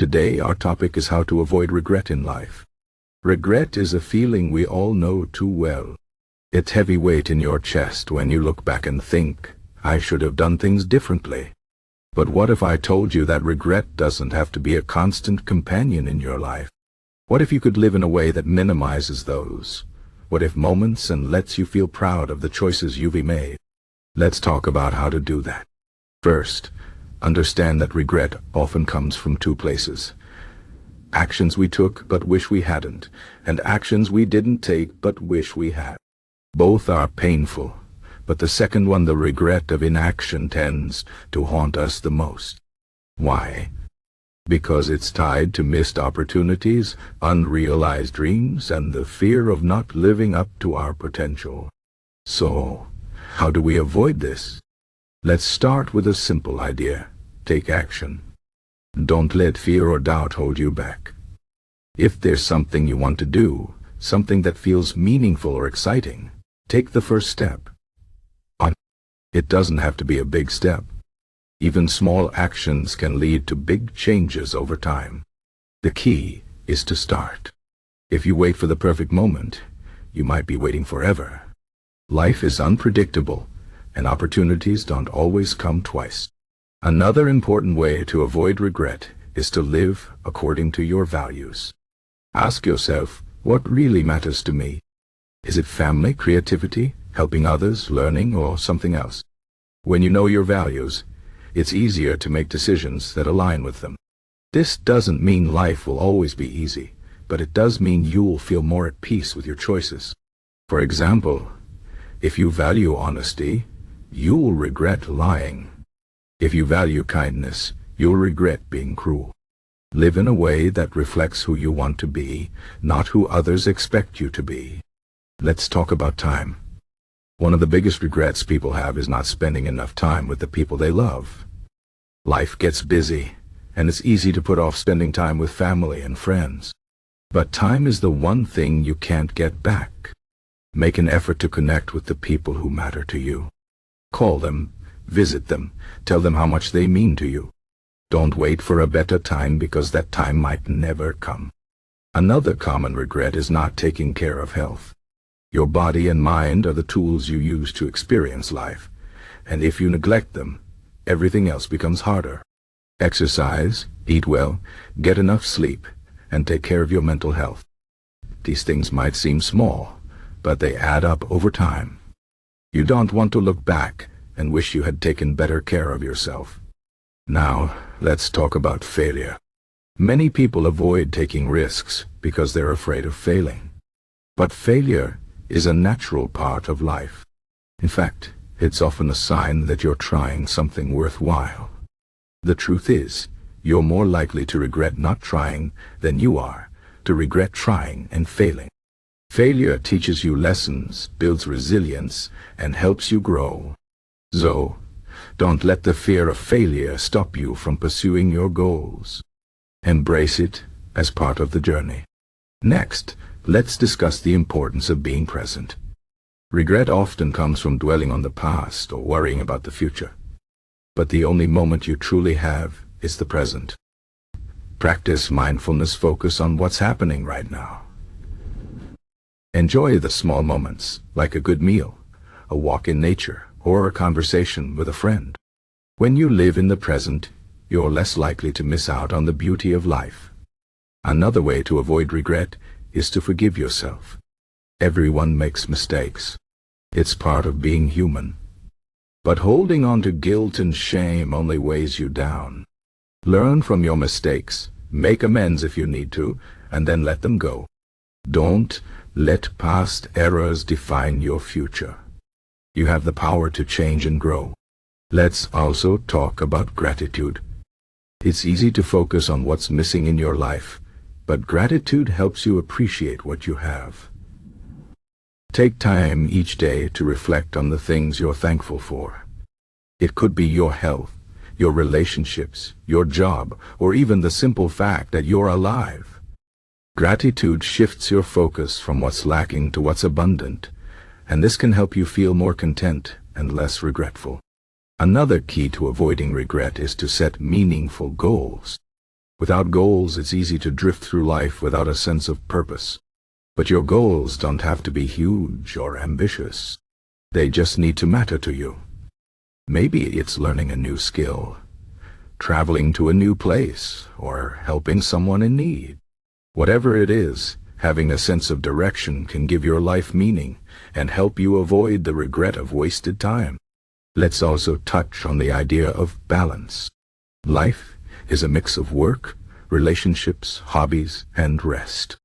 Today our topic is how to avoid regret in life. Regret is a feeling we all know too well. It's heavy weight in your chest when you look back and think, I should have done things differently. But what if I told you that regret doesn't have to be a constant companion in your life? What if you could live in a way that minimizes those? What if moments and lets you feel proud of the choices you've made? Let's talk about how to do that. First, understand that regret often comes from two places. Actions we took but wish we hadn't, and actions we didn't take but wish we had. Both are painful, but the second one, the regret of inaction, tends to haunt us the most. Why? Because it's tied to missed opportunities, unrealized dreams, and the fear of not living up to our potential. So, how do we avoid this? Let's start with a simple idea. Take action. Don't let fear or doubt hold you back. If there's something you want to do, something that feels meaningful or exciting, take the first step. It doesn't have to be a big step. Even small actions can lead to big changes over time. The key is to start. If you wait for the perfect moment, you might be waiting forever. Life is unpredictable, and opportunities don't always come twice. Another important way to avoid regret is to live according to your values. Ask yourself, what really matters to me? Is it family, creativity, helping others, learning, or something else? When you know your values, it's easier to make decisions that align with them. This doesn't mean life will always be easy, but it does mean you'll feel more at peace with your choices. For example, if you value honesty, you'll regret lying. If you value kindness, you'll regret being cruel. Live in a way that reflects who you want to be, not who others expect you to be. Let's talk about time. One of the biggest regrets people have is not spending enough time with the people they love. Life gets busy, and it's easy to put off spending time with family and friends. But time is the one thing you can't get back. Make an effort to connect with the people who matter to you. Call them, visit them, tell them how much they mean to you. Don't wait for a better time because that time might never come. Another common regret is not taking care of health. Your body and mind are the tools you use to experience life, and if you neglect them, everything else becomes harder. Exercise, eat well, get enough sleep, and take care of your mental health. These things might seem small, but they add up over time. You don't want to look back and wish you had taken better care of yourself. Now, let's talk about failure. Many people avoid taking risks because they're afraid of failing. But failure is a natural part of life. In fact, it's often a sign that you're trying something worthwhile. The truth is, you're more likely to regret not trying than you are to regret trying and failing. Failure teaches you lessons, builds resilience, and helps you grow. So, don't let the fear of failure stop you from pursuing your goals. Embrace it as part of the journey. Next, let's discuss the importance of being present. Regret often comes from dwelling on the past or worrying about the future. But the only moment you truly have is the present. Practice mindfulness, focus on what's happening right now. Enjoy the small moments, like a good meal, a walk in nature, or a conversation with a friend. When you live in the present, you're less likely to miss out on the beauty of life. Another way to avoid regret is to forgive yourself. Everyone makes mistakes. It's part of being human. But holding on to guilt and shame only weighs you down. Learn from your mistakes, make amends if you need to, and then let them go. Don't let past errors define your future. You have the power to change and grow. Let's also talk about gratitude. It's easy to focus on what's missing in your life, but gratitude helps you appreciate what you have. Take time each day to reflect on the things you're thankful for. It could be your health, your relationships, your job, or even the simple fact that you're alive. Gratitude shifts your focus from what's lacking to what's abundant, and this can help you feel more content and less regretful. Another key to avoiding regret is to set meaningful goals. Without goals, it's easy to drift through life without a sense of purpose. But your goals don't have to be huge or ambitious. They just need to matter to you. Maybe it's learning a new skill, traveling to a new place, or helping someone in need. Whatever it is, having a sense of direction can give your life meaning and help you avoid the regret of wasted time. Let's also touch on the idea of balance. Life is a mix of work, relationships, hobbies, and rest.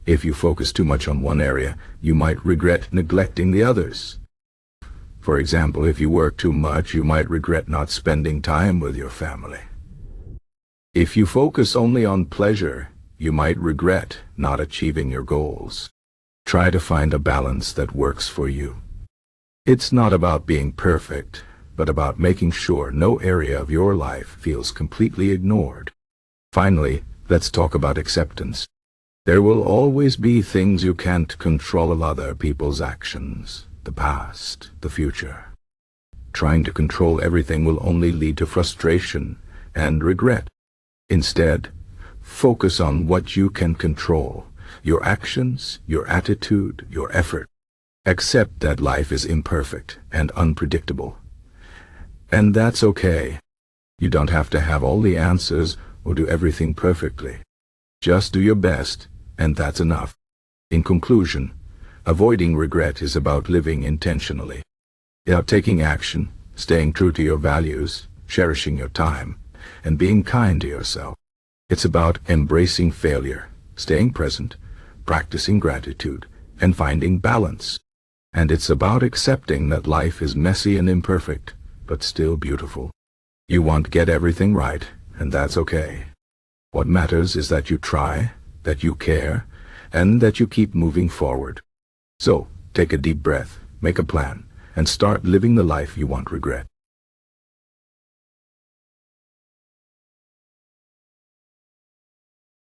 If you focus too much on one area, you might regret neglecting the others. For example, if you work too much, you might regret not spending time with your family. If you focus only on pleasure, you might regret not achieving your goals. Try to find a balance that works for you. It's not about being perfect, but about making sure no area of your life feels completely ignored. Finally, let's talk about acceptance. There will always be things you can't control: other people's actions, the past, the future. Trying to control everything will only lead to frustration and regret. Instead, focus on what you can control: your actions, your attitude, your effort. Accept that life is imperfect and unpredictable. And that's okay. You don't have to have all the answers or do everything perfectly. Just do your best, and that's enough. In conclusion, avoiding regret is about living intentionally. About taking action, staying true to your values, cherishing your time, and being kind to yourself. It's about embracing failure, staying present, practicing gratitude, and finding balance. And it's about accepting that life is messy and imperfect, but still beautiful. You won't get everything right, and that's okay. What matters is that you try, that you care, and that you keep moving forward. So, take a deep breath, make a plan, and start living the life you won't regret.